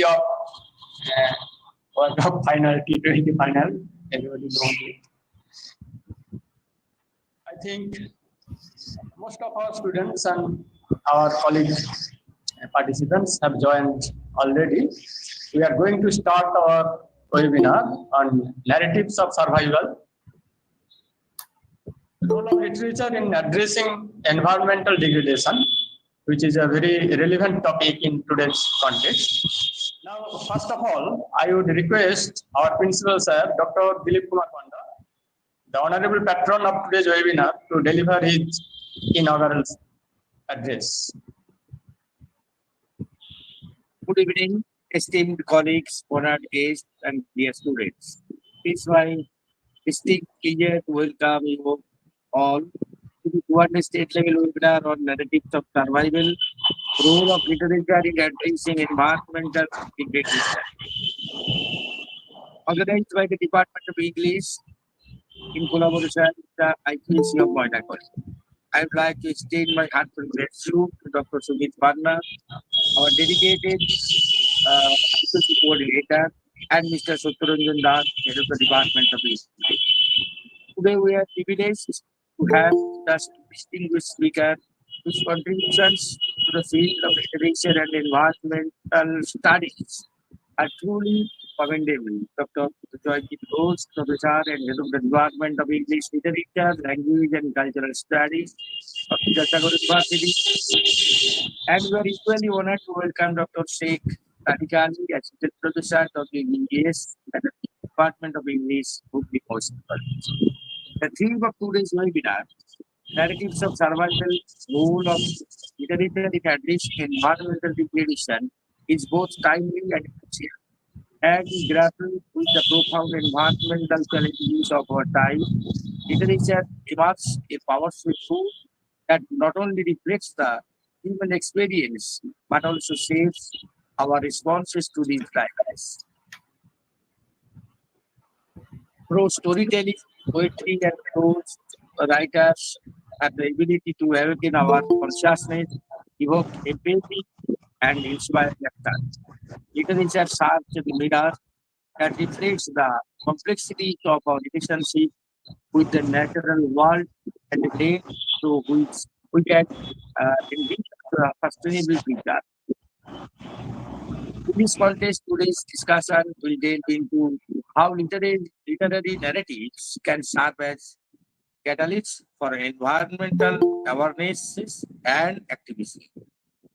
of World Cup final, T20 final. Everybody knows it. I think most of our students and our colleagues participants have joined already. We are going to start our webinar on narratives of survival, role of literature in addressing environmental degradation, which is a very relevant topic in today's context. Now, first of all, I would request our principal sir, Dr. Dilip Kumar Panda, the honorable patron of today's webinar, to deliver his inaugural address. Good evening, esteemed colleagues, honored guests, and dear students. It's my distinct pleasure to welcome you all to the 200 state level webinar on narratives of survival, role of literature in addressing environmental degradation. Organized by the Department of English in collaboration with the IQAC of Moyna College. I would like to extend my heartfelt gratitude to Dr. Sumit Parna, our dedicated IQAC coordinator, and Mr. Sotharanjan Das, head of the Department of English. Today we are privileged to have such distinguished speaker whose contributions to the field of literature and environmental studies are truly commendable. Dr. Joydeep Ghosh, Professor and Head of the Department of English Literature, Language and Cultural Studies of Vidyasagara University. And we are equally honored to welcome Dr. Sheikh Tariq Ali, Assistant Professor of English at the Department of English, Moyna College. The theme of today's webinar, narratives of survival, role of literature in addressing environmental degradation, is both timely and crucial. As we grapple with the profound environmental challenges of our time, literature emerges a powerful tool that not only reflects the human experience but also shapes our responses to these crises. Through storytelling, poetry, and prose, writers have the ability to awaken our consciousness, evoke empathy, and inspire action. Literature serves as a mirror that reflects the complexities of our relationship with the natural world and the way through which we can enrich the sustainable future. In this context, today's discussion will delve into how literary narratives can serve as catalysts for environmental awareness and activism.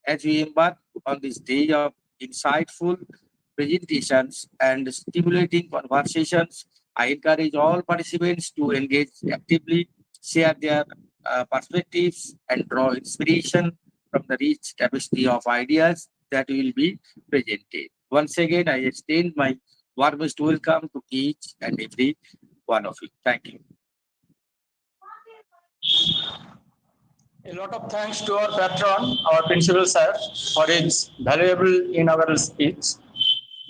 As we embark on this day of insightful presentations and stimulating conversations, I encourage all participants to engage actively, share their perspectives, and draw inspiration from the rich tapestry of ideas that will be presented. Once again, I extend my warmest welcome to each and every one of you. Thank you. A lot of thanks to our patron, our principal sir, for his valuable inaugural speech.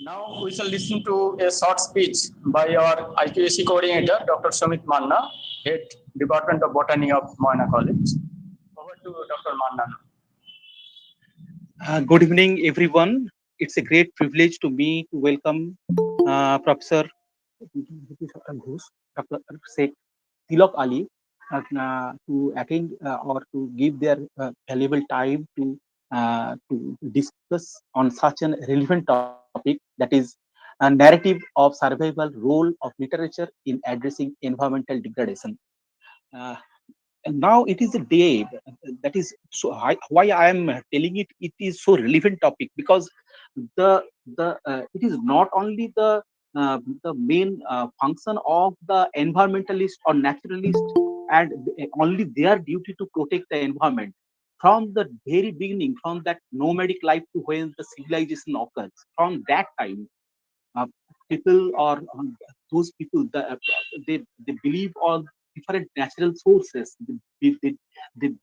Now we shall listen to a short speech by our IQAC coordinator, Dr. Sumit Manna, Head Department of Botany of Moyna College. Over to Dr. Manna. Good evening, everyone. It's a great privilege to me to welcome Professor Ghosh, Dr. Sheikh Tilak Ali to attend or to give their valuable time to discuss on such a relevant topic, that is a narrative of survival role of literature in addressing environmental degradation. And now it is a day that is so why I am telling it. It is so relevant topic because it is not only the main function of the environmentalist or naturalist and only their duty to protect the environment from the very beginning, from that nomadic life to when the civilization occurs. From that time, people or those people they believe on different natural sources. They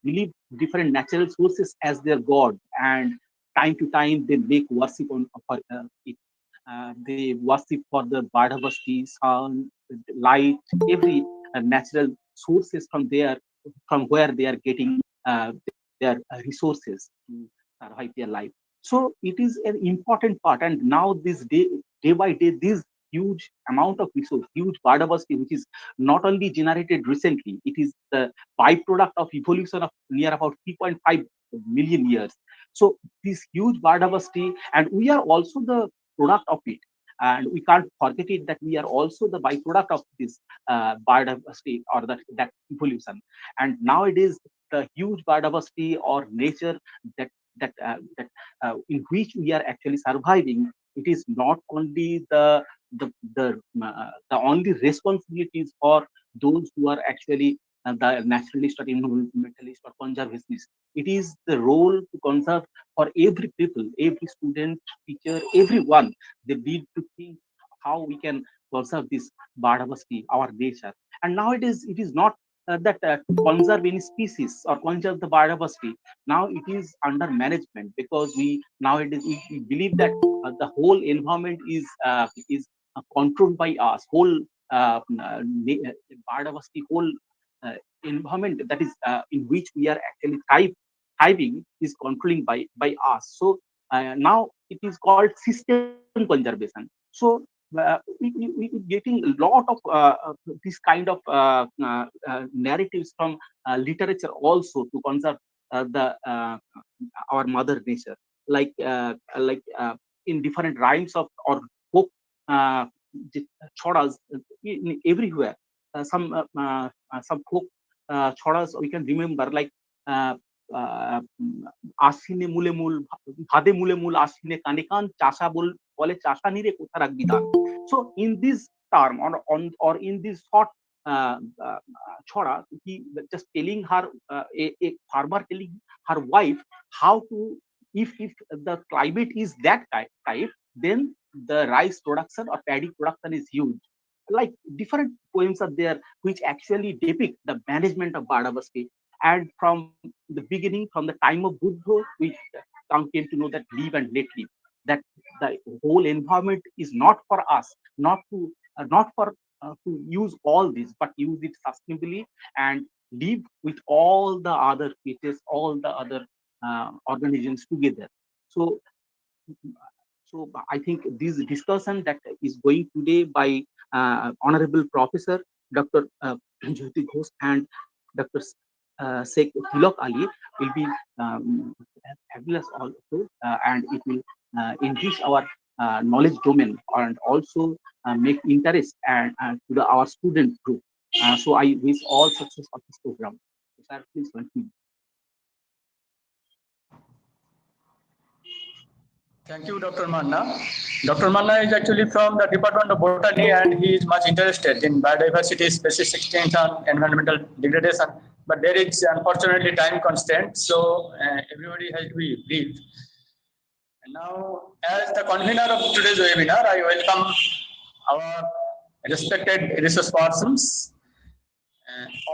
believe different natural sources as their god, and time to time they make worship on for it. They worship for the biodiversity, sun, light, every natural sources from where they are getting their resources to survive their life. So it is an important part. And now this day by day, this huge amount of resource, huge biodiversity, which is not only generated recently, it is the byproduct of evolution of near about 3.5 million years. So this huge biodiversity, and we are also the product of it. And we can't forget it that we are also the byproduct of this biodiversity, or that evolution. And nowadays, the huge biodiversity or nature that in which we are actually surviving, it is not only the the only responsibilities for those who are actually the naturalist or environmentalist or conservationist. It is the role to conserve for every people, every student, teacher, everyone. They need to think how we can conserve this biodiversity, our nature. And nowadays, it is not that to conserve any species or conserve the biodiversity. Now it is under management, because we nowadays we believe that the whole environment is controlled by us. Whole biodiversity, whole uh, environment that is in which we are actually thriving is controlling by us. So now it is called system conservation. So we getting a lot of this kind of narratives from literature also to conserve the our mother nature, like in different rhymes of or folk uh, choras everywhere. Some folk choras we can remember, like uh, আশ্বিনে মূলে মূল ভাদে মূলে মূল আশ্বিনে কানে কান চাষা বলে চাষা নিরে কোথা রাখবি ধান. So in this term, or in this short uh, uh, chora, he just telling her a farmer telling her wife how to, if the climate is that type, then the rice production or paddy production is huge. Like different poems are there which actually depict the management of biodiversity. And from the beginning, from the time of Buddha, we came to know that live and let live, that the whole environment is not for us, not for to use all this, but use it sustainably and live with all the other creatures, all the other organisms together. So I think this discussion that is going today by Honorable Professor Dr. Jyoti Ghosh and Dr. Sheikh Tilak Ali will be fabulous also, and it will enrich our knowledge domain and also make interest and to our student group. So I wish all success of this program. Sir, please continue. Thank you, Dr. Manna. Dr. Manna is actually from the Department of Botany, and he is much interested in biodiversity, species extinction, environmental degradation. But there is unfortunately time constraint, so everybody has to be brief. And now, as the convener of today's webinar, I welcome our respected resource persons,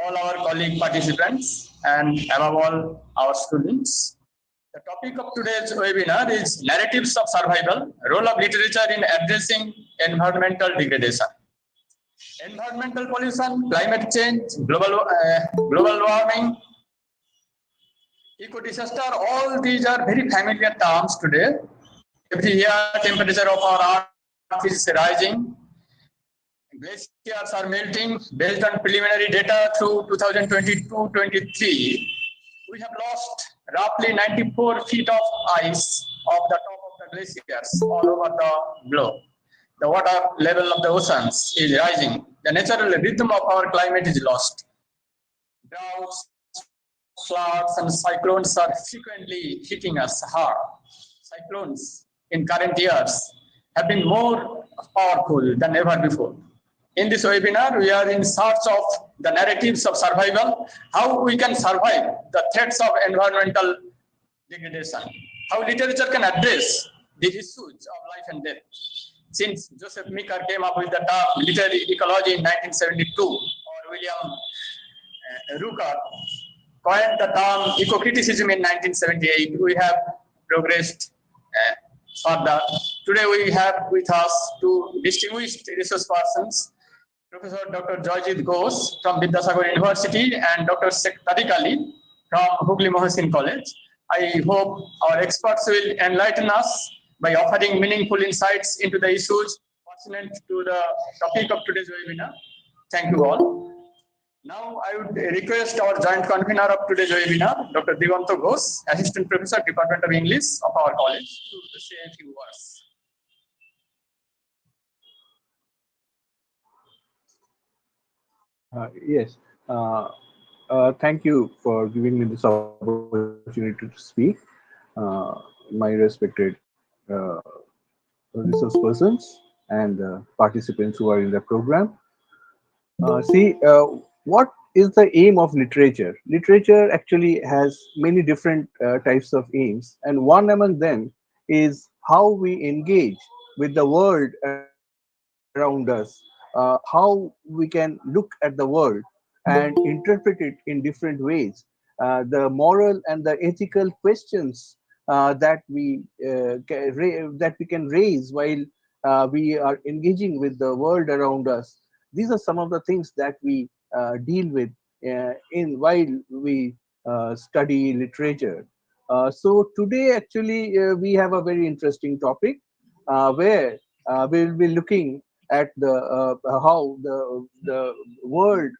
all our colleague participants, and above all, our students. The topic of today's webinar is Narratives of Survival, Role of Literature in Addressing Environmental Degradation. Environmental pollution, climate change, global warming, eco-disaster, all these are very familiar terms today. Every year, temperature of our Earth is rising. Glaciers are melting. Based on preliminary data through 2022-23, we have lost roughly 94 feet of ice off the top of the glaciers all over the globe. The water level of the oceans is rising. The natural rhythm of our climate is lost. Droughts, floods, and cyclones are frequently hitting us hard. Cyclones in current years have been more powerful than ever before. In this webinar, we are in search of the narratives of survival, how we can survive the threats of environmental degradation, how literature can address the issues of life and death. Since Joseph Meeker came up with the term literary ecology in 1972, or William Rooker coined the term eco-criticism in 1978, we have progressed further. Today we have with us two distinguished resource persons, Professor Dr. Joyjit Ghosh from Vidyasagar University and Dr. Sheikh Tariq Ali from Hooghly Mohsin College. I hope our experts will enlighten us by offering meaningful insights into the issues pertinent to the topic of today's webinar. Thank you all. Now, I would request our joint convener of today's webinar, Dr. Diganta Ghosh, Assistant Professor, Department of English of our college, to say a few words. Yes. Thank you for giving me this opportunity to speak. My respected uh, resource persons and participants who are in the program. What is the aim of literature? Literature actually has many different types of aims, and one among them is how we engage with the world around us, how we can look at the world and interpret it in different ways. The moral and the ethical questions that we can raise while we are engaging with the world around us. These are some of the things that we deal with in while we study literature. So today, actually, we have a very interesting topic where we will be looking at how the world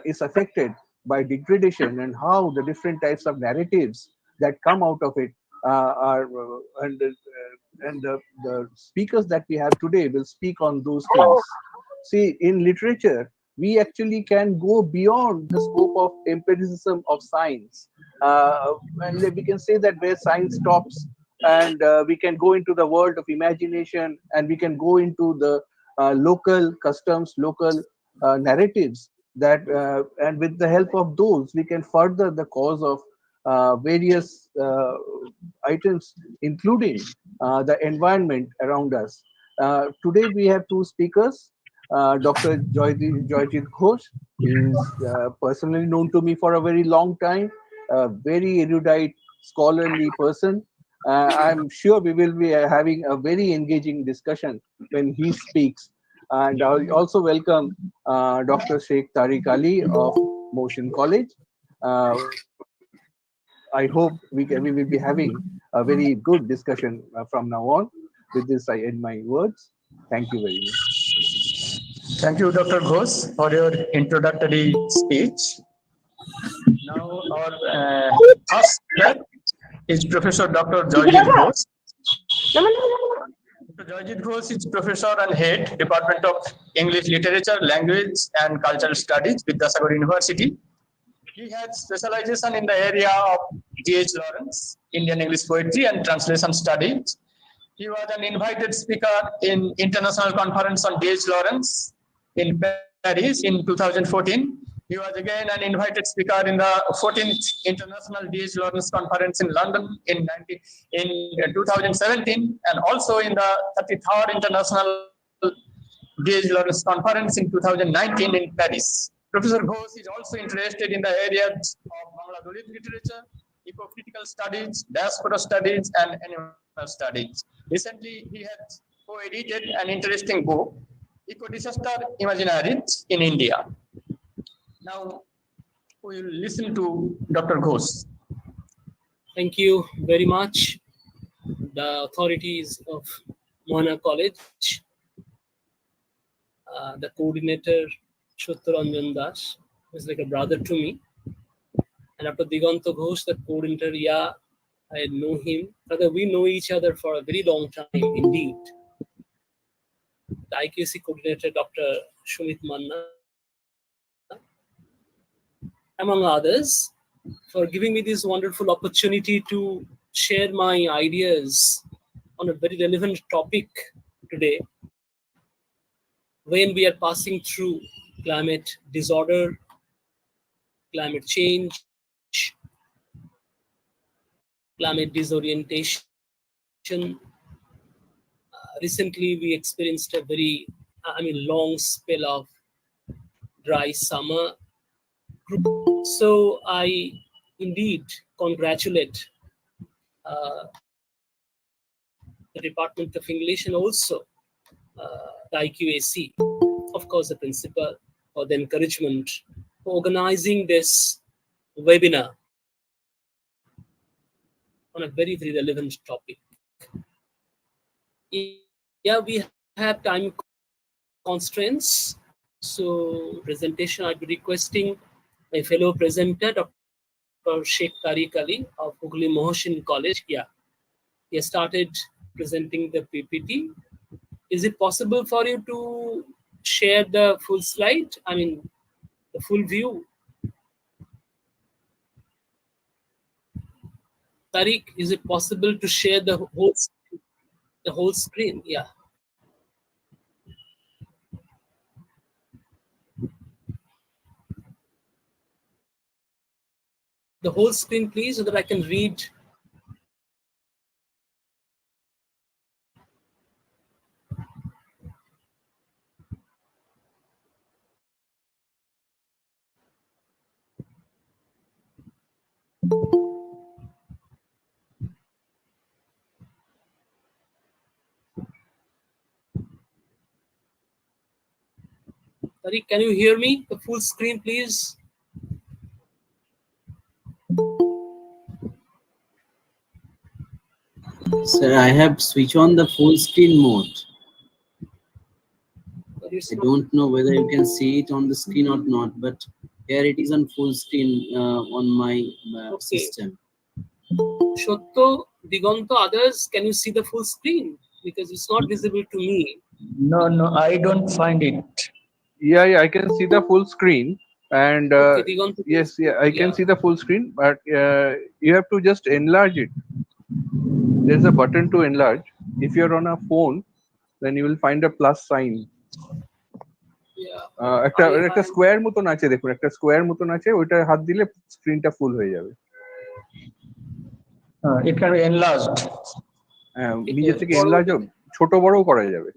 is affected by degradation and how the different types of narratives that come out of it are and the speakers that we have today will speak on those things. See, in literature, we actually can go beyond the scope of empiricism of science. And we can say that where science stops, and we can go into the world of imagination, and we can go into the local customs, local narratives that, and with the help of those, we can further the cause of various items, including the environment around us. Today we have two speakers. Dr. Joyjit Ghosh is personally known to me for a very long time, a very erudite, scholarly person. I'm sure we will be having a very engaging discussion when he speaks. And I also welcome Dr. Sheikh Tariq Ali of Moyna College. I hope we will be having a very good discussion from now on. With this, I end my words. Thank you very much. Thank you, Dr. Ghosh, for your introductory speech. Now, our first speaker is Professor Dr. Joyjit Ghosh. Dr. Joyjit Ghosh is Professor and Head, Department of English Literature, Language and Cultural Studies, Vidyasagar University. He has specialization in the area of D.H. Lawrence, Indian English Poetry and Translation Studies. He was an invited speaker in International Conference on D.H. Lawrence in Paris in 2014. He was again an invited speaker in the 14th International D.H. Lawrence Conference in London in 2017, and also in the 33rd International D.H. Lawrence Conference in 2019 in Paris. Professor Ghosh is also interested in the areas of Bangla Dalit literature, eco-critical studies, diaspora studies, and animal studies. Recently, he has co-edited an interesting book, Eco-Disaster Imaginaries in India. Now, we will listen to Dr. Ghosh. Thank you very much. The authorities of Moyna College, the coordinator, Shutranjan Das, who is like a brother to me, and Dr. Diganta Ghosh, the coordinator. Yeah, I know him. Rather, we know each other for a very long time indeed. The IQAC coordinator, Dr. Sumit Manna, among others, for giving me this wonderful opportunity to share my ideas on a very relevant topic today, when we are passing through climate disorder, climate change, climate disorientation. Recently, we experienced a very, long spell of dry summer. So I indeed congratulate the Department of English and also the IQAC, of course, the principal, for the encouragement for organizing this webinar. on a very, very relevant topic. Yeah, we have time constraints. So presentation, I'd be requesting my fellow presenter, Dr. Sheikh Tariq Ali of Hooghly Mohsin College. Yeah, he has started presenting the PPT. Is it possible for you to share the full slide? I mean, the full view. Tariq, is it possible to share the whole screen? Yeah. The whole screen, please, so that I can read. Tariq, can you hear me? The full screen, please. Sir, I have switched on the full screen mode. I don't know whether you can see it on the screen or not, but here it is on full screen on my system. Shotto, Digonto, others, can you see the full screen? Because it's not visible to me. No, I don't find it. Yeah, I can see the full screen, and Okay, Digonto, yes, yeah, I can yeah. see the full screen, but you have to just enlarge it. There's a button to enlarge. If you're on a phone, then you will find a plus sign. Yeah. একটা square মতন আছে, দেখুন একটা square মতন আছে, ওইটা হাত দিলে স্ক্রিনটা ফুল হয়ে যাবে। It can be enlarged. নিজে থেকে এনলার্জ ছোট বড়ও করা যাবে।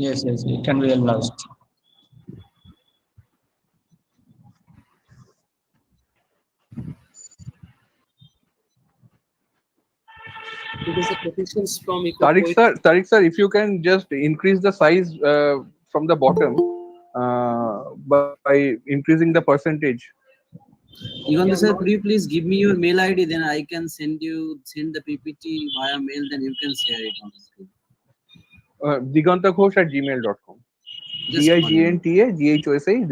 Yes, it can be enlarged. Because the quotations from IQAC. Tariq sir, if you can just increase the size from the bottom by increasing the percentage. Diganta sir, could you please give me your mail ID, then I can send the PPT via mail, then you can share it on the screen. digantaghosh@gmail.com.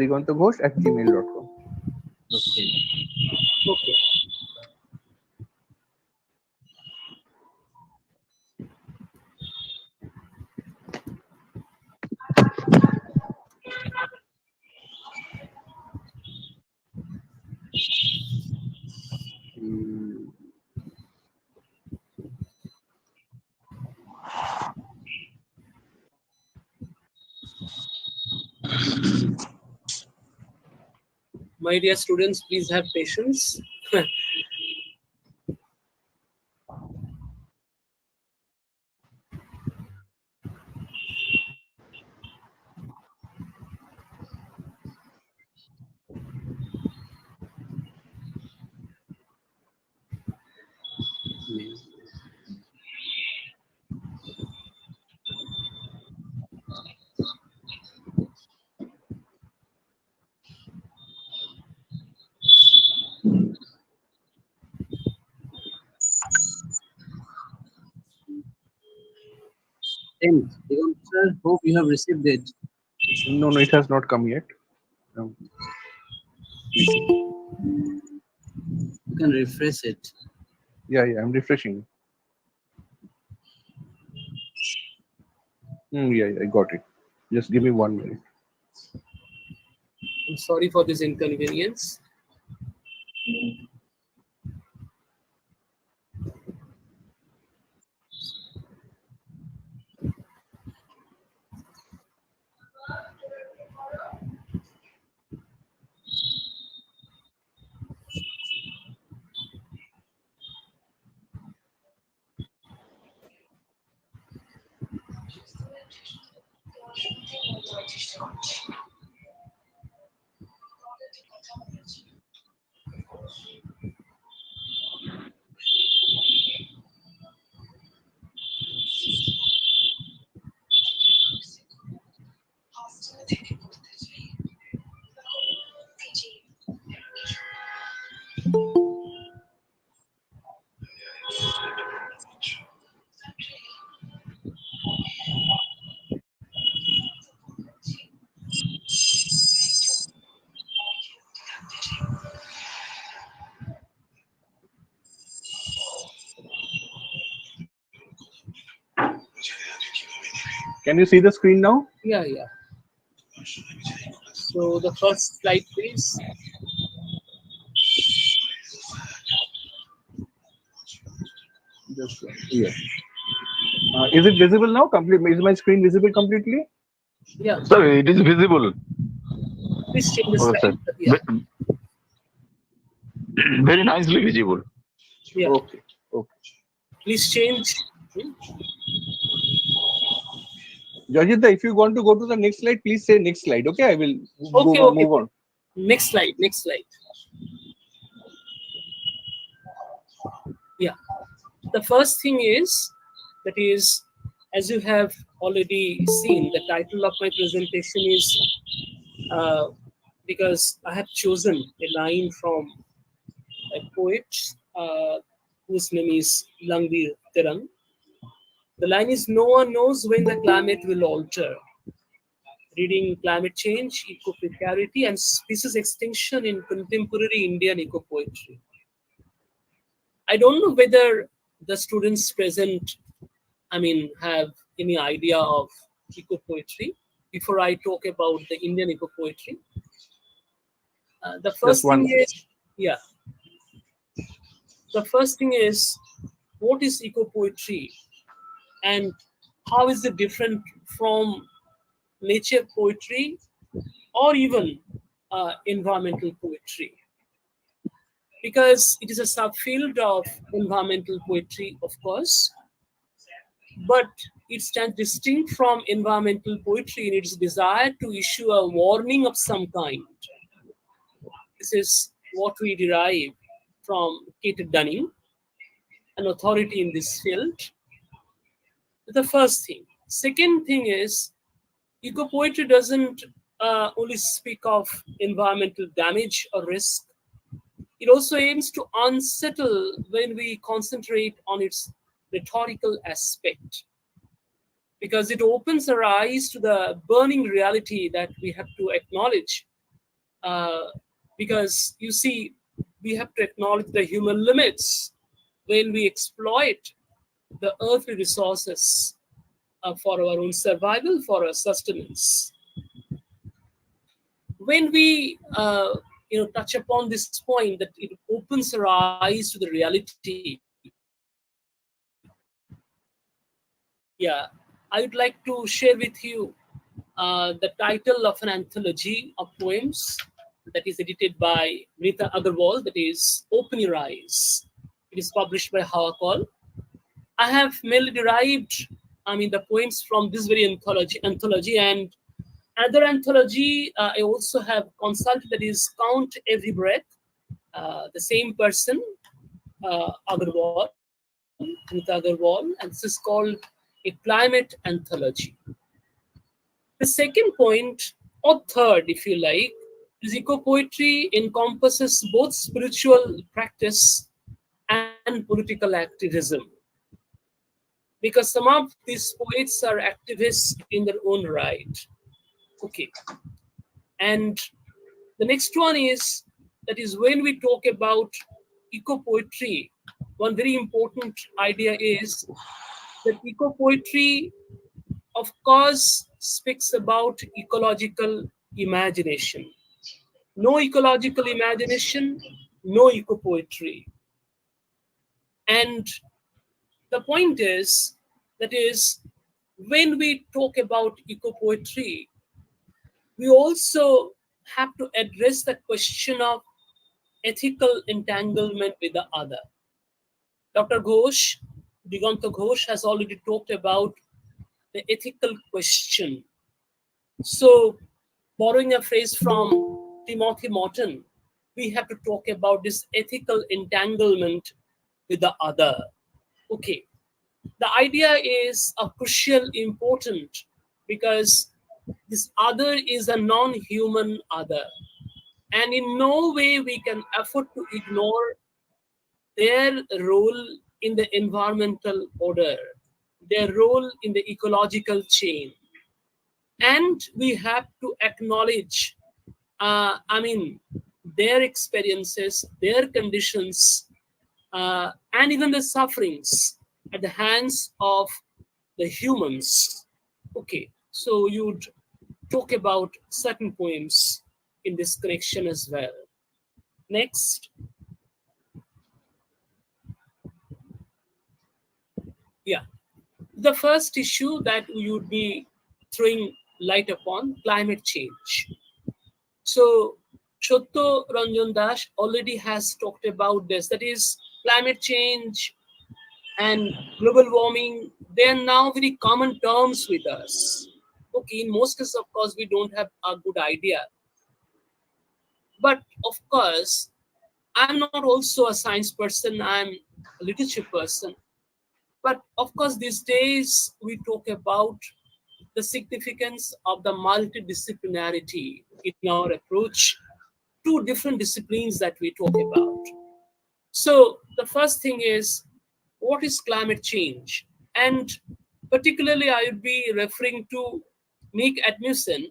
digantaghosh digantaghosh@gmail.com. Okay. Okay. My dear students, please have patience. Thanks. Diganta sir, hope you have received it. No, it has not come yet. No. You can refresh it. Yeah, I'm refreshing. Yeah, I got it. Just give me 1 minute. I'm sorry for this inconvenience. Can you see the screen now? Yeah, yeah. So the first slide, please. Just here. Is it visible now? Complete. Is my screen visible completely? Yeah, Sir, it is visible. please change the Okay, sir. slide. Yeah, Very nicely visible. yeah. Okay. Okay. Please change. Jajita, if you want to go to the next slide, please say next slide. Okay, I will Okay, move, okay. move on. Next slide. Next slide. Yeah. The first thing is, that is, as you have already seen, the title of my presentation is because I have chosen a line from a poet whose name is Langvir Terang. The line is, no one knows when the climate will alter. Reading climate change, eco-precarity, and species extinction in contemporary Indian eco-poetry. I don't know whether the students present, have any idea of eco-poetry before I talk about the Indian eco-poetry. The Just first one. thing is, yeah, the first thing is, what is eco-poetry and how is it different from nature poetry or even environmental poetry? Because it is a subfield of environmental poetry, of course, but it stands distinct from environmental poetry in its desire to issue a warning of some kind. This is what we derive from Kate Dunning, an authority in this field. The first thing. Second thing is, eco-poetry doesn't only speak of environmental damage or risk. It also aims to unsettle when we concentrate on its rhetorical aspect, because it opens our eyes to the burning reality that we have to acknowledge. Because you see, we have to acknowledge the human limits when we exploit the earthly resources for our own survival, for our sustenance. When we touch upon this point, that it opens our eyes to the reality. Yeah, I would like to share with you the title of an anthology of poems that is edited by Rita Agarwal, that is Open Your Eyes. It is published by Hawakol. I have mainly derived, the poems from this very anthology, and another anthology I also have consulted, that is Count Every Breath, the same person, Agarwal, Rita Agarwal, and this is called a climate anthology. The second point, or third, if you like, is eco-poetry encompasses both spiritual practice and political activism. Because some of these poets are activists in their own right. Okay. And the next one is, that is, when we talk about eco-poetry, one very important idea is that eco-poetry, of course, speaks about ecological imagination. No ecological imagination, no eco-poetry. And the point is, that is, when we talk about eco-poetry, we also have to address the question of ethical entanglement with the other. Dr. Ghosh, Diganta Ghosh, has already talked about the ethical question. So, borrowing a phrase from Timothy Morton, we have to talk about this ethical entanglement with the other. Okay, the idea is of crucial importance because this other is a non-human other, and in no way we can afford to ignore their role in the environmental order, their role in the ecological chain. And we have to acknowledge, their experiences, their conditions, and even the sufferings at the hands of the humans. Okay, so you'd talk about certain poems in this connection as well. Next. Yeah, the first issue that we would be throwing light upon, climate change. So Chotto Ranjan Das already has talked about this. That is, climate change and global warming, they are now very common terms with us. Okay, in most cases, of course, we don't have a good idea. But of course, I'm not also a science person, I'm a literature person. But of course, these days we talk about the significance of the multidisciplinarity in our approach to different disciplines that we talk about. So the first thing is, what is climate change? And particularly, I would be referring to Nick Admussen.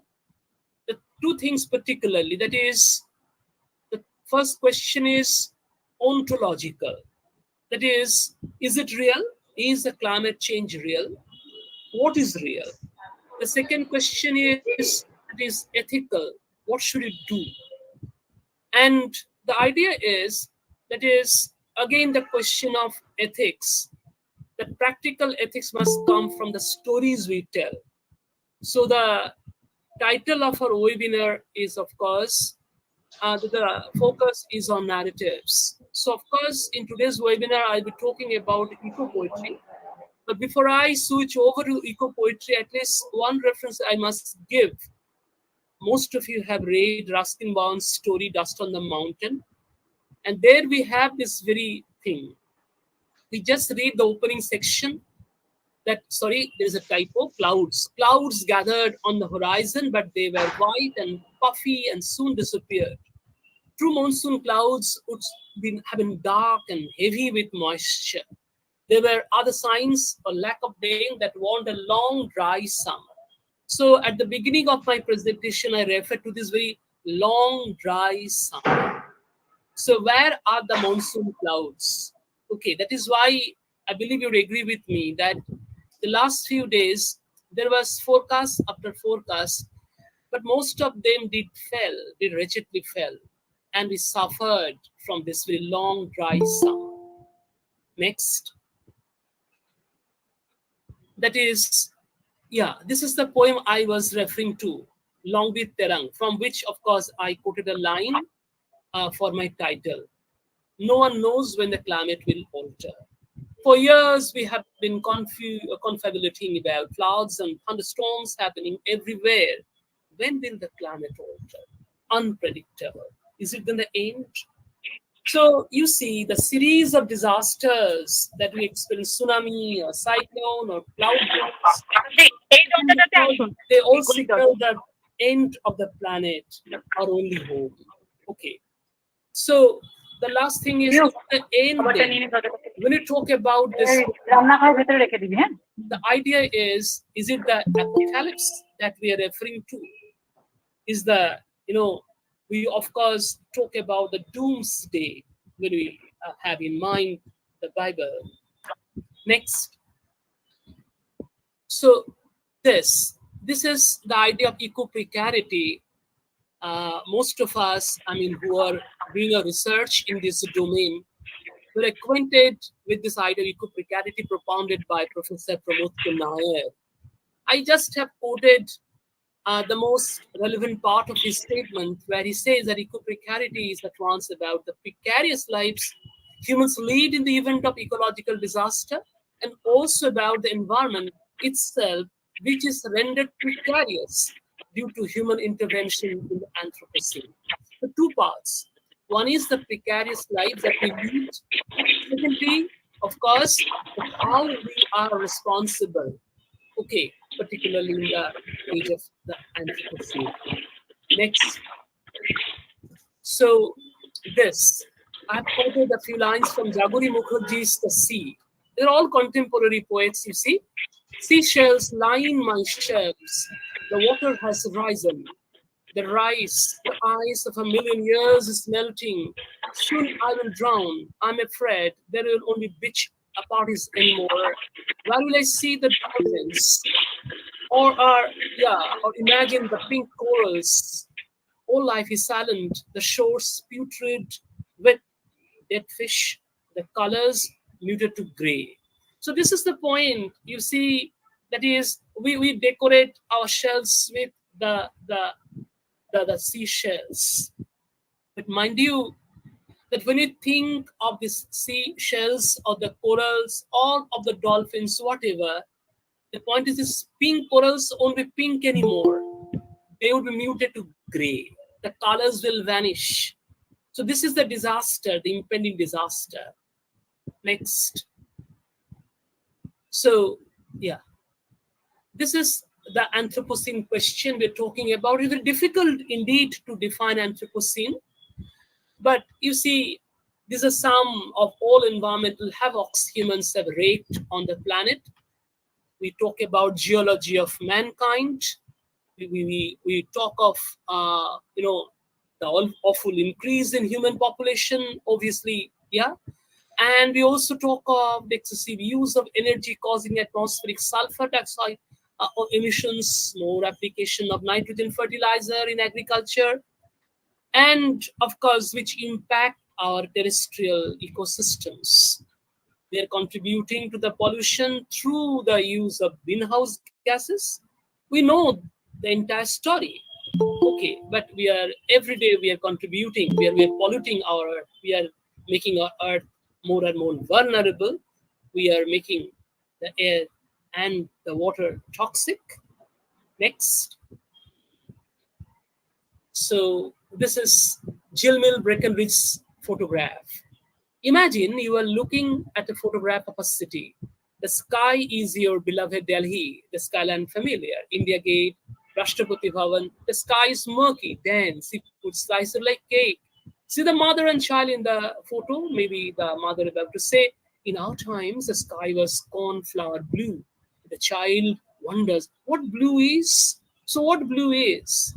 The two things particularly, that is, the first question is ontological. That is it real? Is the climate change real? What is real? The second question is, it is ethical. What should it do? And the idea is, that is, again, the question of ethics. That practical ethics must come from the stories we tell. So the title of our webinar is, of course, the focus is on narratives. So, of course, in today's webinar, I'll be talking about eco-poetry. But before I switch over to eco-poetry, at least one reference I must give. Most of you have read Ruskin Bond's story, Dust on the Mountain. And there we have this very thing. We just read the opening section. There's a typo, clouds. Clouds gathered on the horizon, but they were white and puffy and soon disappeared. True monsoon clouds would have been dark and heavy with moisture. There were other signs or lack of rain that warned a long, dry summer. So at the beginning of my presentation, I referred to this very long, dry summer. So where are the monsoon clouds? Okay, that is why I believe you'd agree with me that the last few days, there was forecast after forecast, but most of them did wretchedly fell. And we suffered from this very long, dry summer. Next. That is, this is the poem I was referring to, Longbit Terang, from which, of course, I quoted a line for my title. No one knows when the climate will alter. For years, we have been confabulating about clouds and thunderstorms happening everywhere. When will the climate alter? Unpredictable. Is it going to end? So you see, the series of disasters that we experience, tsunami or cyclone or cloud bursts, they all signal the end of the planet, our only home. Okay. So the last thing is the end. When you talk about this, the idea is it the apocalypse that we are referring to? Is we of course talk about the doomsday when we have in mind the Bible. Next. So this is the idea of eco-precarity. Most of us, who are doing a research in this domain, we're acquainted with this idea of eco-precarity propounded by Professor Pramod Nair. I just have quoted the most relevant part of his statement, where he says that eco-precarity is at once about the precarious lives humans lead in the event of ecological disaster, and also about the environment itself, which is rendered precarious due to human intervention in the Anthropocene. The two parts. One is the precarious lives that we lead. Secondly, of course, how we are responsible. Okay, particularly in the age of the Anthropocene. Next. So I've quoted a few lines from Jaguri Mukherjee's The Sea. They're all contemporary poets, you see. Seashells line my shelves. The water has risen. The ice of a million years is melting. Soon I will drown. I'm afraid there will only beach parties anymore. Where will I see the dolphins? or imagine the pink corals. All life is silent. The shores putrid with dead fish. The colors muted to gray. So this is the point. You see, that is, we decorate our shells with the seashells. But mind you, that when you think of these seashells or the corals or of the dolphins, whatever, the point is this pink corals won't be pink anymore. They would be muted to gray. The colors will vanish. So this is the disaster, the impending disaster. Next. So, yeah. This is the Anthropocene question we're talking about. It's very difficult indeed to define Anthropocene. But you see, this is some of all environmental havocs humans have wreaked on the planet. We talk about geology of mankind. We talk of the awful increase in human population, obviously, yeah. And we also talk of the excessive use of energy causing atmospheric sulfur dioxide emissions, more application of nitrogen fertilizer in agriculture, and of course, which impact our terrestrial ecosystems. They are contributing to the pollution through the use of greenhouse gases. We know the entire story. Okay, but every day we are contributing, we are polluting our earth, we are making our earth more and more vulnerable, we are making the air and the water toxic. Next. So this is Jill Mill Breckenridge's photograph. Imagine you are looking at a photograph of a city. The sky is your beloved Delhi, the skyline familiar, India Gate, Rashtrapati Bhavan. The sky is murky, dense, it would slice it like cake. See the mother and child in the photo? Maybe the mother is about to say, in our times, the sky was cornflower blue. The child wonders, what blue is? So what blue is?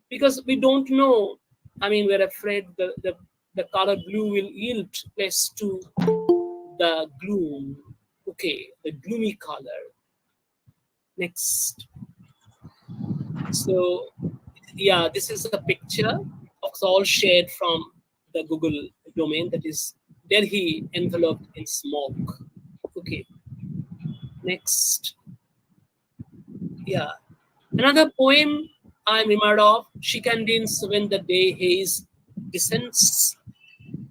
Because we don't know. I mean, we're afraid the color blue will yield place to the gloom. Okay, the gloomy color. Next. So, yeah, this is a picture of all shared from the Google domain, that is Delhi enveloped in smoke. Okay. Next. Yeah. Another poem I'm reminded of, Shikandin's When the Day Haze Descends.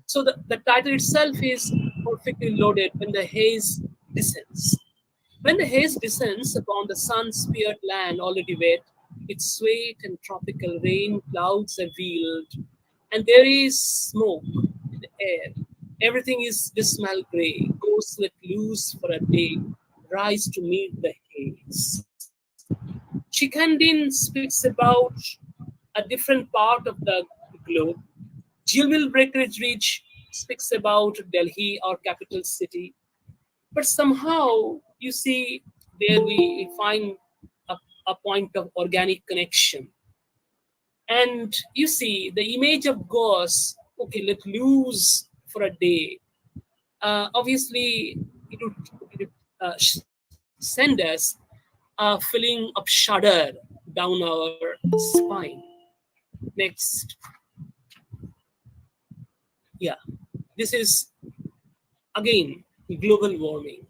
So the title itself is perfectly loaded, When the Haze Descends. When the haze descends upon the sun-speared land already wet, its sweet and tropical rain clouds are veiled, and there is smoke in the air. Everything is dismal grey, ghosts let loose for a day, rise to meet the haze. Shikandin speaks about a different part of the globe. Jilmil Breckenridge speaks about Delhi, our capital city. But somehow, you see, there we find a point of organic connection. And you see, the image of ghosts, okay, let loose for a day. Obviously, it would send us a feeling of shudder down our spine. Next. Yeah, this is again global warming.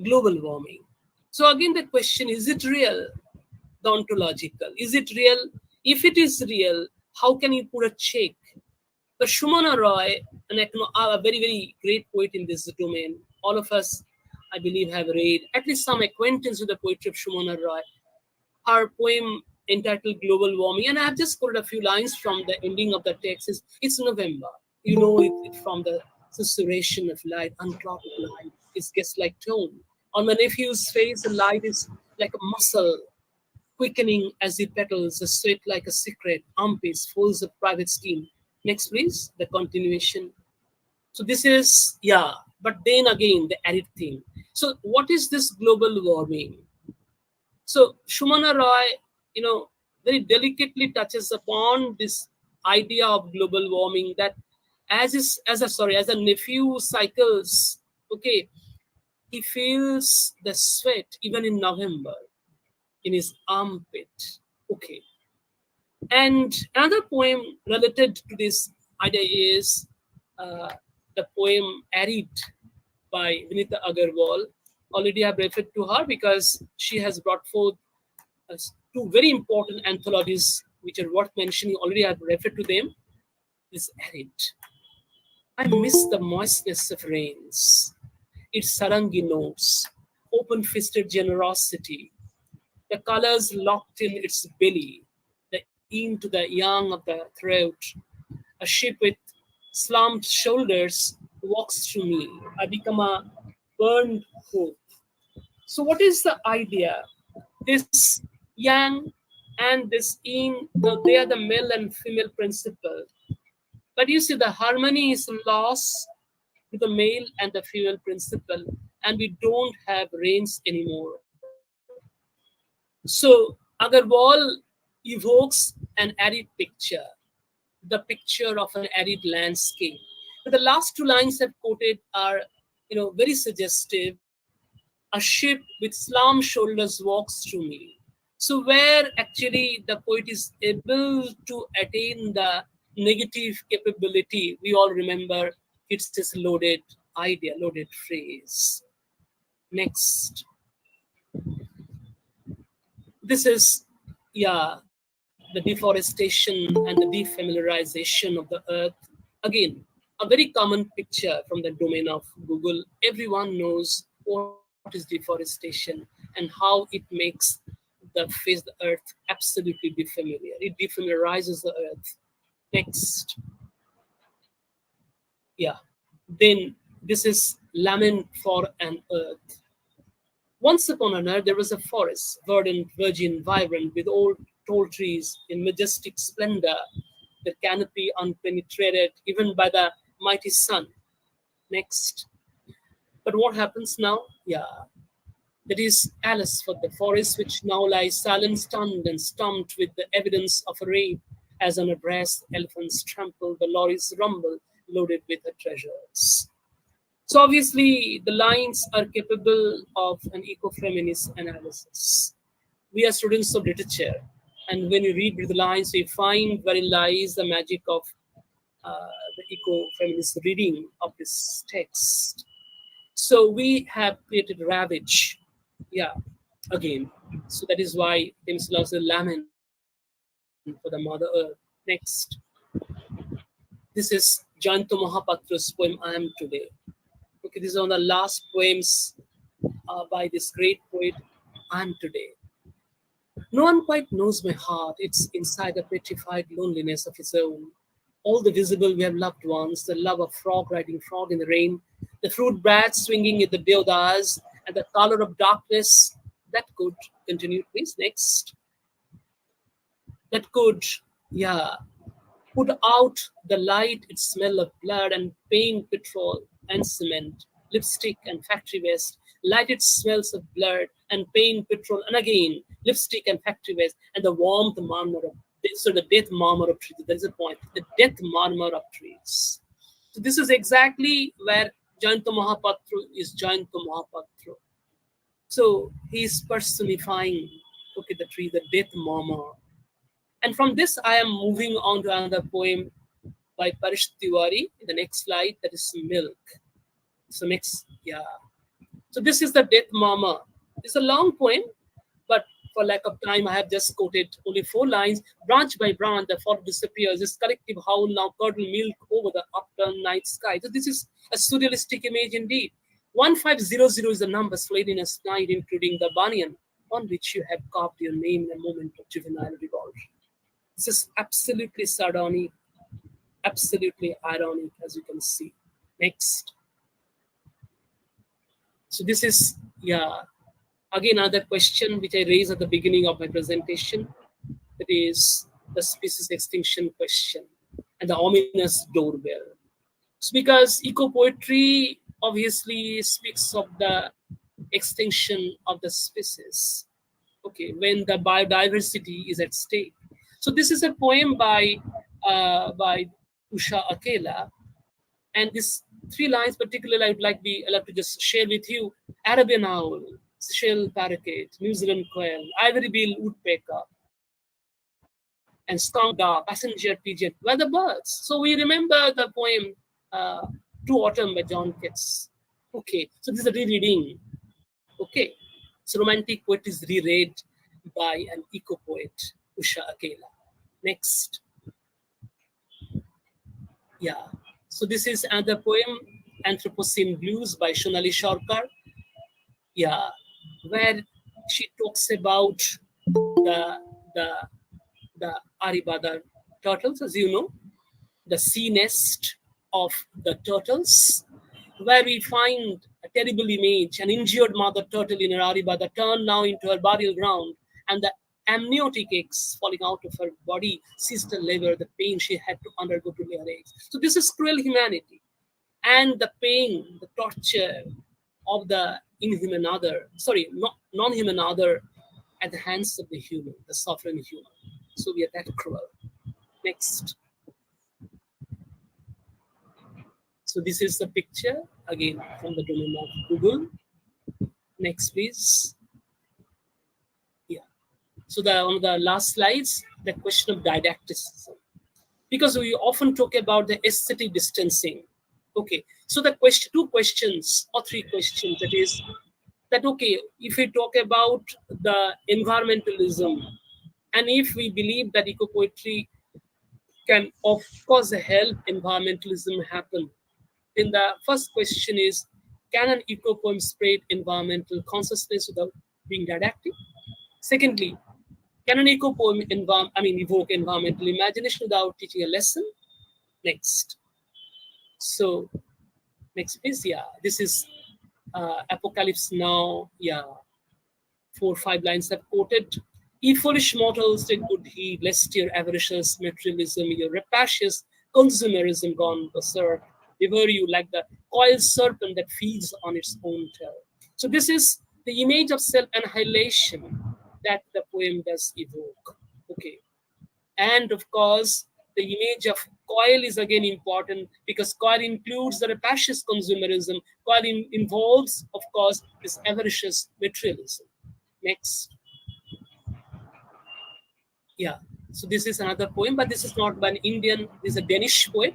Global warming. So again, the question, is it real? The ontological. Is it real? If it is real, how can you put a check? The Shumana Roy, a very, very great poet in this domain. All of us, I believe, have read at least some acquaintance with the poetry of Shumana Roy. Her poem entitled Global Warming, and I have just quoted a few lines from the ending of the text. It's November. You know it from the susurration of light, unclouded light, its guest-like tone. On my nephew's face, the light is like a muscle, quickening as he petals, a sweat like a secret, armpits, folds of private steam. Next, please, the continuation. So this is, yeah, but then again, the added thing. So what is this global warming? So Shumana Roy, very delicately touches upon this idea of global warming, that as a nephew cycles, okay, he feels the sweat even in November. in his armpit. Okay. And another poem related to this idea is the poem Arid by Vinita Agarwal. Already I've referred to her because she has brought forth two very important anthologies which are worth mentioning. Already I've referred to them. Is Arid. I miss the moistness of rains, its sarangi notes, open-fisted generosity, the colors locked in its belly, the in to the yang of the throat. A ship with slumped shoulders walks through me. I become a burned hope. So what is the idea? This yang and this yin, they are the male and female principle. But you see, the harmony is lost to the male and the female principle, and we don't have rains anymore. So Agarwal evokes an arid picture, the picture of an arid landscape. But the last two lines I've quoted are, very suggestive. A ship with slam shoulders walks through me. So where actually the poet is able to attain the negative capability, we all remember it's this loaded idea, loaded phrase. Next. This is, the deforestation and the defamiliarization of the earth. Again, a very common picture from the domain of Google. Everyone knows what is deforestation and how it makes the earth absolutely defamiliar. It defamiliarizes the earth. Next. Yeah. Then this is Lament for an Earth. Once upon an earth, there was a forest, verdant, virgin, vibrant, with old tall trees in majestic splendor, the canopy unpenetrated even by the mighty sun. Next. But what happens now? Yeah. That is Alice for the forest, which now lies silent, stunned, and stumped with the evidence of a rape, as on a brass elephants trample, the lorries rumble, loaded with her treasures. So obviously, the lines are capable of an eco-feminist analysis. We are students of literature, and when we read the lines, we find wherein lies the magic of the eco-feminist reading of this text. So we have created ravage, again. So that is why James loves a lament for the Mother Earth. Next. This is Jayanto Mahapatra's poem, I Am Today. Okay, this is one of the last poems by this great poet, I Am Today. No one quite knows my heart. It's inside a petrified loneliness of its own. All the visible we have loved ones, the love of frog riding frog in the rain, the fruit bats swinging at the deodars, and the color of darkness that could continue, please. Next. That could, put out the light, its smell of blood and paint, petrol and cement, lipstick and factory waste, light its smells of blood and paint, petrol, and again, lipstick and factory waste, and the warmth murmur of, so the death murmur of trees. There is a point, the death murmur of trees. So this is exactly where Jayanto Mahapatra is Jayanto Mahapatra. So he is personifying, the tree, the death murmur. And from this, I am moving on to another poem by Parish Tiwari in the next slide, that is Milk. So next, So this is the Death Murmur. It's a long poem, but for lack of time, I have just quoted only 4 lines. Branch by branch, the forest disappears. This collective howl now curdle milk over the upturned night sky. So this is a surrealistic image indeed. 1500 is the number slain in a night, including the banyan, on which you have carved your name in a moment of juvenile revolt. This is absolutely sardonic, absolutely ironic, as you can see. Next. So this is, again, another question which I raised at the beginning of my presentation. That is the species extinction question and the ominous doorbell. So because eco-poetry obviously speaks of the extinction of the species, when the biodiversity is at stake. So this is a poem by Usha Akela, and these 3 lines particularly I'd like to just share with you. Arabian owl, shell parakeet, New Zealand quail, ivory bill woodpecker, and skunk dove, passenger pigeon were the birds. So we remember the poem To Autumn by John Keats. Okay, so this is a rereading. Okay, so romantic poetry is reread by an eco poet, Usha Akela. Next. Yeah, so this is another poem, Anthropocene Blues by Shonali Sarkar. Yeah, where she talks about the the Aribada turtles, as you know, the sea nest of the turtles, where we find a terrible image, an injured mother turtle in her Aribada turned now into her burial ground, and the amniotic eggs falling out of her body ceased her labor, the pain she had to undergo to lay her eggs. So this is cruel humanity, and the pain, the torture of the inhuman other, sorry, non-human other at the hands of the human, the suffering human. So we are that cruel. Next. So this is the picture, again, from the domain of Google. Next, please. Yeah. So on the last slides, the question of didacticism. Because we often talk about the aesthetic distancing. Okay, so the question, two questions or three questions, that is, that okay, if we talk about the environmentalism, and if we believe that eco-poetry can, of course, help environmentalism happen, then the first question is, can an eco-poem spread environmental consciousness without being didactic? Secondly, can an eco-poem evoke environmental imagination without teaching a lesson? Next. So, next please. Yeah, this is Apocalypse Now. Yeah, 4 or 5 lines I've quoted. Ye foolish mortals, take good heed, lest your avaricious materialism, your rapacious consumerism gone berserk, devour you like the coiled serpent that feeds on its own tail. So this is the image of self-annihilation that the poem does evoke. Okay. And of course, the image of coil is again important because coil includes the rapacious consumerism. Coil involves, of course, this avaricious materialism. Next. Yeah, so this is another poem, but this is not by an Indian, this is a Danish poet,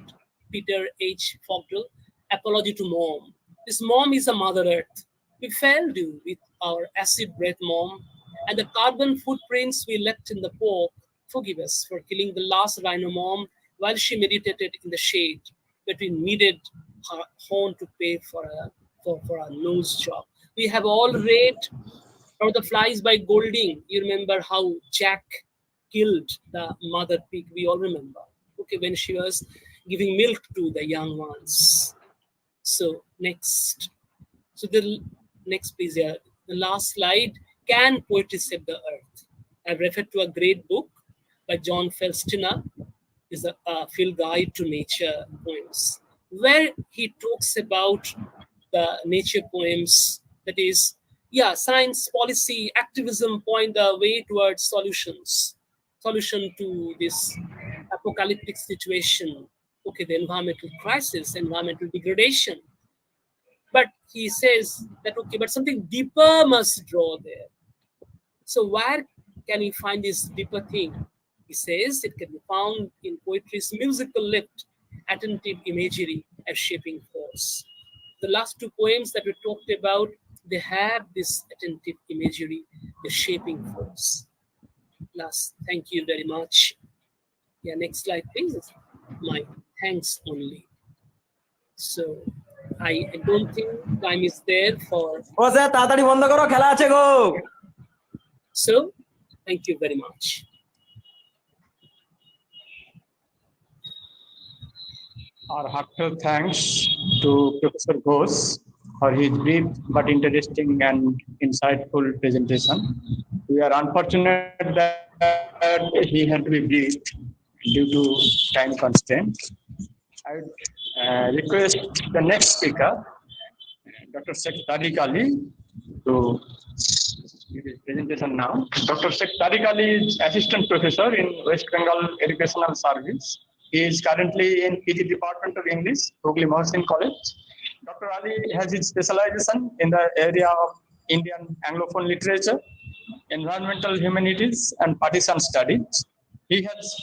Peter H. Fogdal, Apology to Mom. This mom is a Mother Earth. We failed you with our acid breath, mom, and the carbon footprints we left in the pork. Forgive us for killing the last rhino mom while she meditated in the shade, but we needed her horn to pay for a nose job. We have all read Or the Flies by Golding. You remember how Jack killed the mother pig? We all remember. Okay, when she was giving milk to the young ones. So next. So the next please, yeah. The last slide. Can poetry save the earth? I've referred to a great book by John Felstina. Is a field guide to nature poems, where he talks about the nature poems. That is, yeah, science, policy, activism point the way towards solution to this apocalyptic situation. Okay, the environmental crisis, environmental degradation. But he says that, okay, but something deeper must draw there. So where can you find this deeper thing? He says it can be found in poetry's musical lift, attentive imagery as shaping force. The last two poems that we talked about, they have this attentive imagery, the shaping force. Last, thank you very much. Yeah, next slide, please. My thanks only. So I don't think time is there for. So thank you very much. Our heartfelt thanks to Professor Ghosh for his brief but interesting and insightful presentation. We are unfortunate that he had to be briefed due to time constraints. I would request the next speaker, Dr. Sheikh Tariq Ali, to give his presentation now. Dr. Sheikh Tariq Ali is Assistant Professor in West Bengal Educational Service. He is currently in PG Department of English, Moyna College. Dr. Ali has his specialization in the area of Indian Anglophone literature, environmental humanities, and partisan studies. He has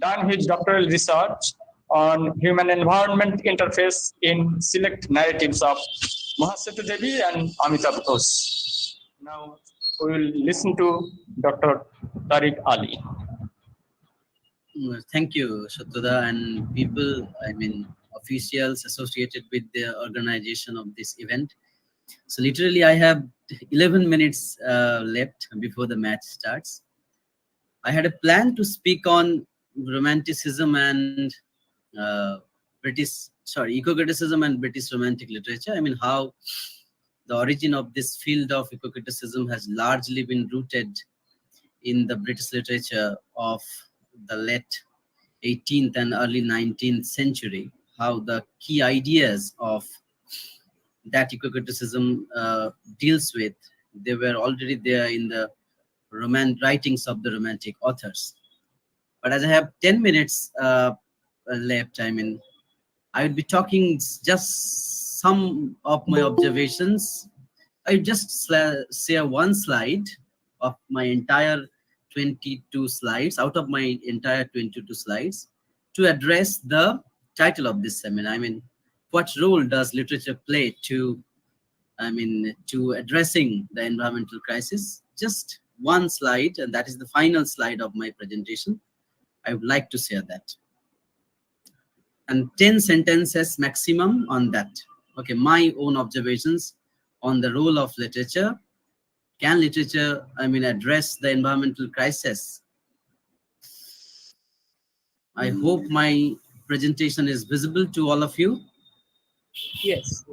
done his doctoral research on human-environment interface in select narratives of Mahasetu Devi and Amitabh Ghosh. Now we will listen to Dr. Tariq Ali. Thank you, Shatoda, and people, officials associated with the organization of this event. So literally, I have 11 minutes left before the match starts. I had a plan to speak on romanticism and eco-criticism and British romantic literature. How the origin of this field of eco-criticism has largely been rooted in the British literature of the late 18th and early 19th century. How the key ideas of that eco-criticism deals with, they were already there in the writings of the romantic authors. But as I have 10 minutes left, I would be talking just some of my observations. I just share one slide of my entire 22 slides, out of my entire 22 slides, to address the title of this seminar. What role does literature play to addressing the environmental crisis? Just one slide, and that is the final slide of my presentation. I would like to share that. And 10 sentences maximum on that. Okay, my own observations on the role of literature. Can literature, address the environmental crisis? I hope my presentation is visible to all of you. Yes.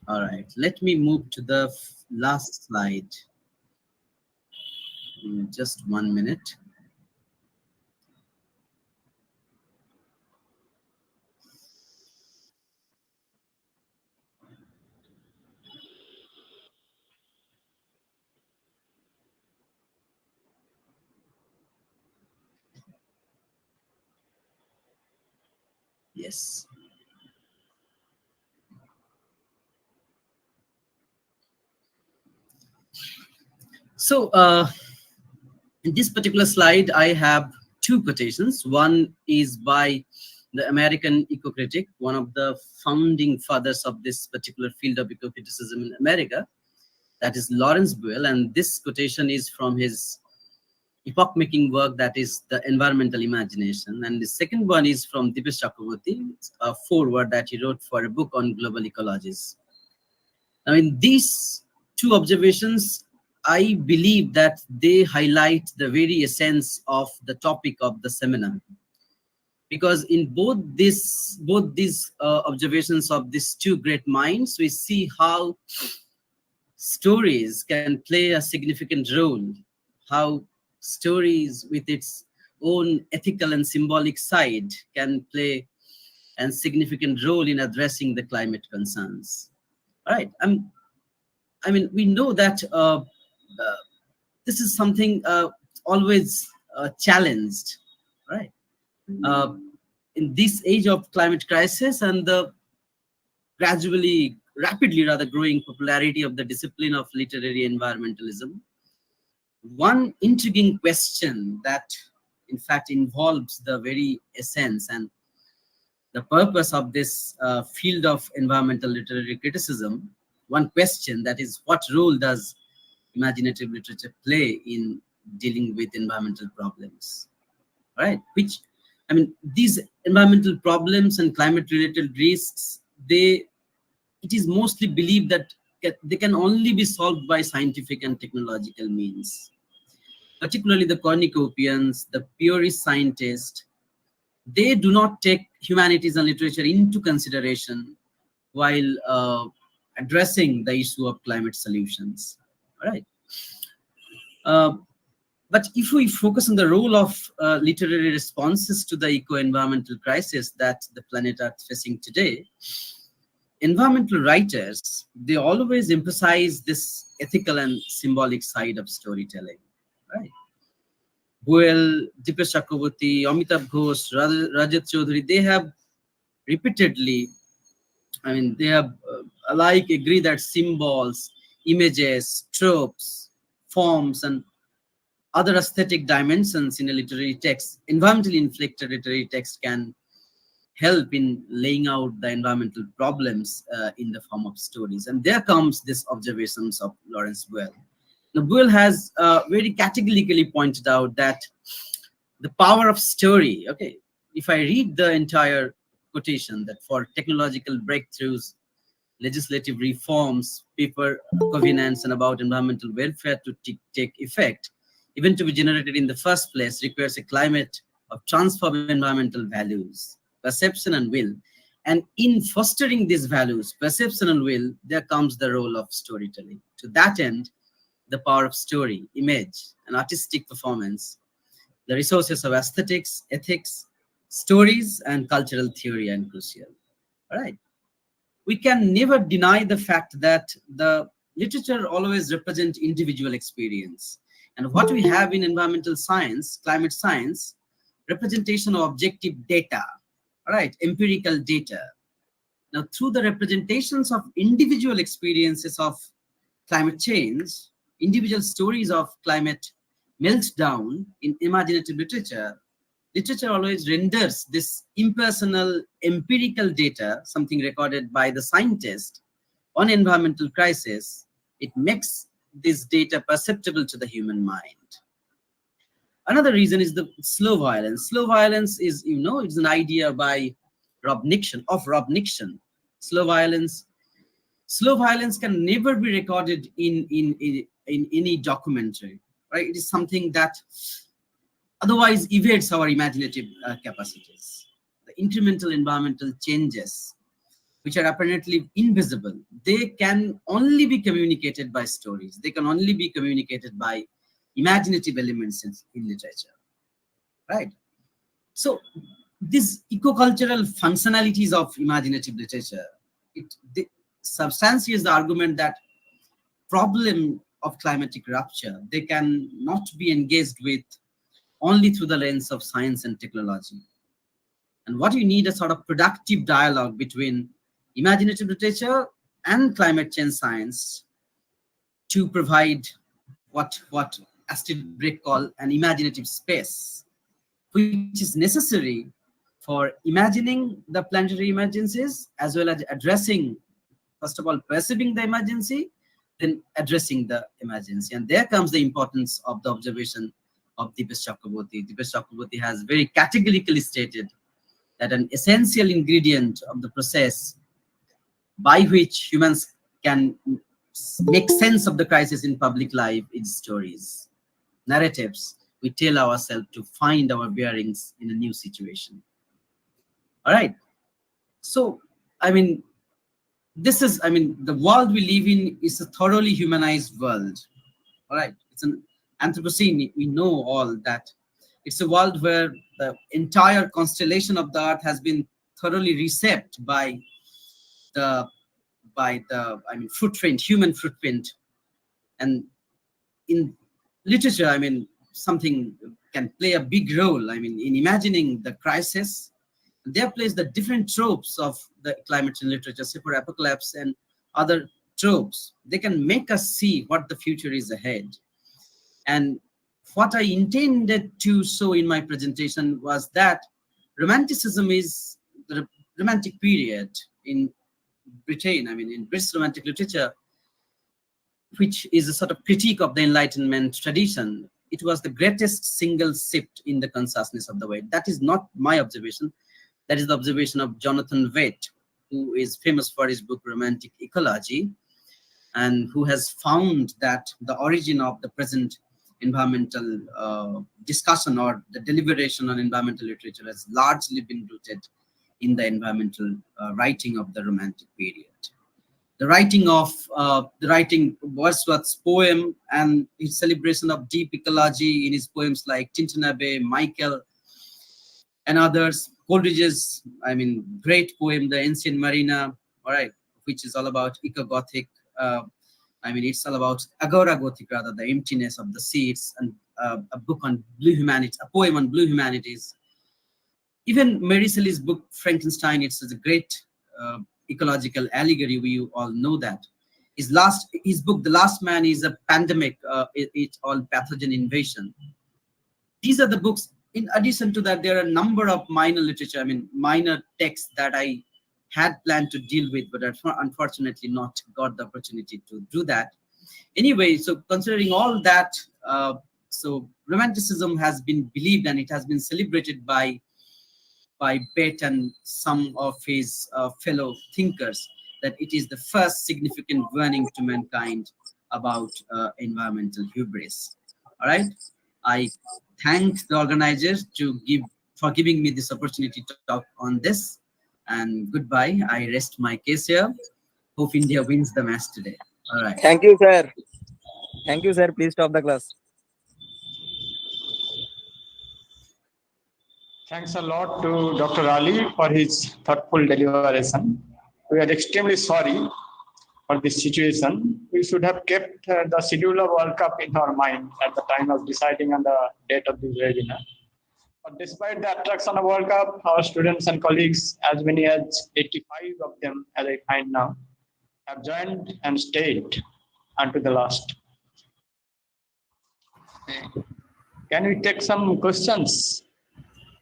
All right, let me move to the last slide. Just 1 minute. Yes. So in this particular slide, I have two quotations. One is by the American eco-critic, one of the founding fathers of this particular field of eco-criticism in America, that is Lawrence Buell. And this quotation is from his epoch-making work, that is The Environmental Imagination. And the second one is from Dipesh Chakraborty, a foreword that he wrote for a book on global ecologies. These two observations, I believe that they highlight the very essence of the topic of the seminar. Because in both these observations of these two great minds, we see how stories can play a significant role, how stories with its own ethical and symbolic side can play a significant role in addressing the climate concerns. All right. We know that this is something always challenged, right? In this age of climate crisis and the rapidly growing popularity of the discipline of literary environmentalism, one intriguing question that in fact involves the very essence and the purpose of this field of environmental literary criticism, one question, that is, what role does imaginative literature play in dealing with environmental problems? All right, these environmental problems and climate-related risks, it is mostly believed that they can only be solved by scientific and technological means. Particularly the cornucopians, the purist scientists, they do not take humanities and literature into consideration while addressing the issue of climate solutions. All right. But if we focus on the role of literary responses to the eco-environmental crisis that the planet Earth is facing today, environmental writers, they always emphasize this ethical and symbolic side of storytelling, right? Buell, Dipesh Chakraborty, Amitabh Ghosh, Rajat Chaudhary, they have repeatedly, they have alike agree that symbols, images, tropes, forms, and other aesthetic dimensions in a literary text, environmentally inflected literary text can help in laying out the environmental problems in the form of stories. And there comes this observations of Lawrence Boyle. Now, Boyle has very categorically pointed out that the power of story, okay, if I read the entire quotation, that for technological breakthroughs, legislative reforms, paper covenants, and about environmental welfare to take effect, even to be generated in the first place, requires a climate of transform environmental values, perception, and will. And in fostering these values, perception and will, there comes the role of storytelling. To that end, the power of story, image, and artistic performance, the resources of aesthetics, ethics, stories, and cultural theory are crucial. All right. We can never deny the fact that the literature always represents individual experience. And what we have in environmental science, climate science, representation of objective data, all right, empirical data. Now, through the representations of individual experiences of climate change, individual stories of climate meltdown in imaginative literature, literature always renders this impersonal empirical data, something recorded by the scientist on environmental crisis. It makes this data perceptible to the human mind. Another reason is the slow violence. Slow violence is, it's an idea by Rob Nixon. Slow violence can never be recorded in any documentary, right? It is something that otherwise evades our imaginative capacities. The incremental environmental changes, which are apparently invisible, they can only be communicated by stories. They can only be communicated by imaginative elements in literature, right? So these eco-cultural functionalities of imaginative literature, it substantiates the argument that problem of climatic rupture, they can not be engaged with only through the lens of science and technology. And what you need a sort of productive dialogue between imaginative literature and climate change science to provide what Astrid Breck call an imaginative space, which is necessary for imagining the planetary emergencies, as well as addressing, first of all, perceiving the emergency, then addressing the emergency. And there comes the importance of the observation of Dipesh Chakraborty. Dipesh Chakraborty has very categorically stated that an essential ingredient of the process by which humans can make sense of the crisis in public life is stories, narratives. We tell ourselves to find our bearings in a new situation. All right. So, the world we live in is a thoroughly humanized world. All right. It's an Anthropocene. We know all that. It's a world where the entire constellation of the earth has been thoroughly reshaped by the footprint, human footprint. And in literature, something can play a big role. In imagining the crisis, there plays the different tropes of the climate change literature, super apocalypse and other tropes. They can make us see what the future is ahead. And what I intended to show in my presentation was that Romanticism is the Romantic period in Britain, in British Romantic literature, which is a sort of critique of the Enlightenment tradition. It was the greatest single shift in the consciousness of the world. That is not my observation. That is the observation of Jonathan Vett, who is famous for his book Romantic Ecology, and who has found that the origin of the present environmental discussion or the deliberation on environmental literature has largely been rooted in the environmental writing of the Romantic period. The writing Wordsworth's poem and his celebration of deep ecology in his poems like Tinternabé, Michael, and others. Coleridge's, great poem, The Ancient Marina, all right, which is all about eco-Gothic. It's all about Agora-Gothic, rather, the emptiness of the seas, and a book on blue humanity, a poem on blue humanities. Even Mary Shelley's book, Frankenstein, it's a great ecological allegory. We all know that. his book, The Last Man, is a pandemic. It's all pathogen invasion. These are the books. In addition to that, there are a number of minor literature, minor texts that I had planned to deal with, but unfortunately not got the opportunity to do that. Anyway, so considering all that, so Romanticism has been believed and it has been celebrated by Bett and some of his fellow thinkers, that it is the first significant warning to mankind about environmental hubris. All right, I thank the organizers for giving me this opportunity to talk on this. And goodbye. I rest my case here. Hope India wins the match today. All right. Thank you, sir. Thank you, sir. Please stop the class. Thanks a lot to Dr. Ali for his thoughtful deliberation. We are extremely sorry for this situation. We should have kept the schedule of World Cup in our mind at the time of deciding on the date of this webinar. But despite the attraction of World Cup, our students and colleagues, as many as 85 of them, as I find now, have joined and stayed unto the last. Can we take some questions?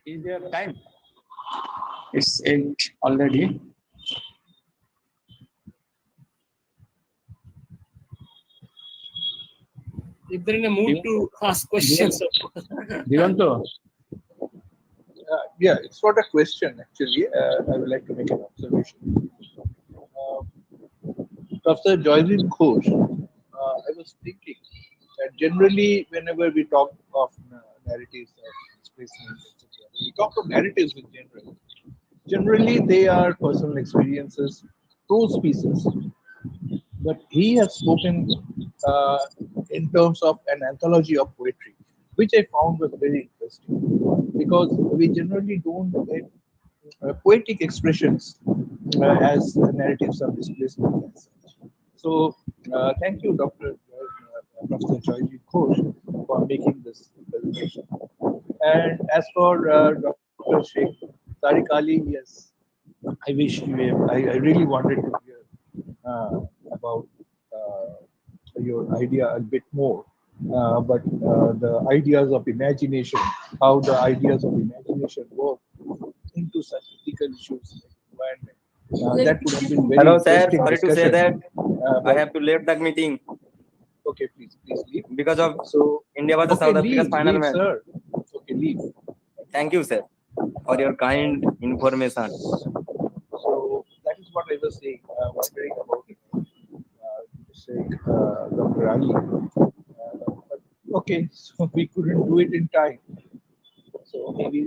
Is there time? It's 8 already. If they're in a mood to ask questions. Divanto? Yeah, it's not a question actually. I would like to make an observation. Professor Joydeep Ghosh, I was thinking that generally, whenever we talk of narratives of displacement, etc., we talk of narratives in general. Generally, they are personal experiences, prose pieces. But he has spoken in terms of an anthology of poetry, which I found was very interesting because we generally don't get poetic expressions as narratives of displacement as such. So, thank you, Professor Joydeep Ghosh, for making this presentation. And as for Dr. Sheikh Tariq Ali, yes, I wish I really wanted to hear about your idea a bit more. But the ideas of imagination, how the ideas of imagination work into such ethical issues like environment, that would have been very Hello, sir. interesting Sorry to say discussion. that I have to leave the meeting Okay, please leave. because of So India was the okay, South Africa's final leave, match. sir. Okay, leave. Thank you, sir, for your kind information. So that is what I was saying, wondering about Dr. Ali. But okay, so we couldn't do it in time. So maybe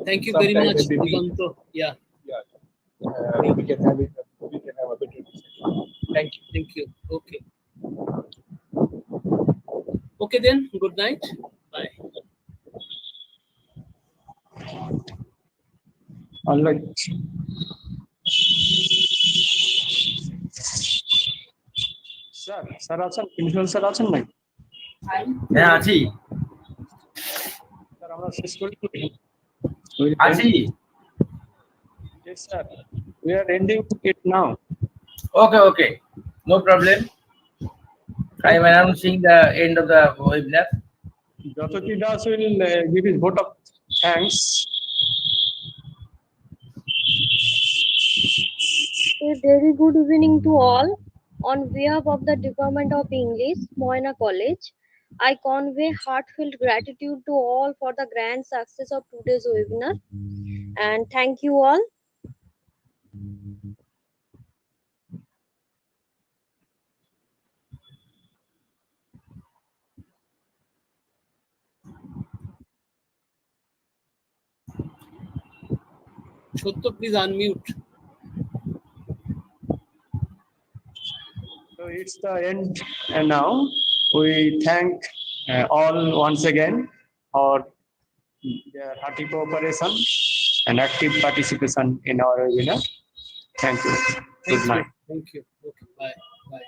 Thank you very sometime much, maybe Divanto. Yeah, we can have it. We can have a better discussion. Thank you. thank you. Okay. Okay then, good night. Bye. All right. Sir আছেন, principal sir আছেন নাকি? হ্যাঁ আছি sir আমরা শেষ করি। আছি Yes, sir. We are ending it now. Okay. No problem. I am announcing the end of the webinar. Jyoti Das will give his vote of thanks. A very good evening to all. On behalf of the Department of English, Moyna College, I convey heartfelt gratitude to all for the grand success of today's webinar. And thank you all. Chotto, please unmute. So it's the end, and now we thank all once again for their hearty cooperation and active participation in our webinar. Thank you. Good night. Thank you. Okay, bye. Bye.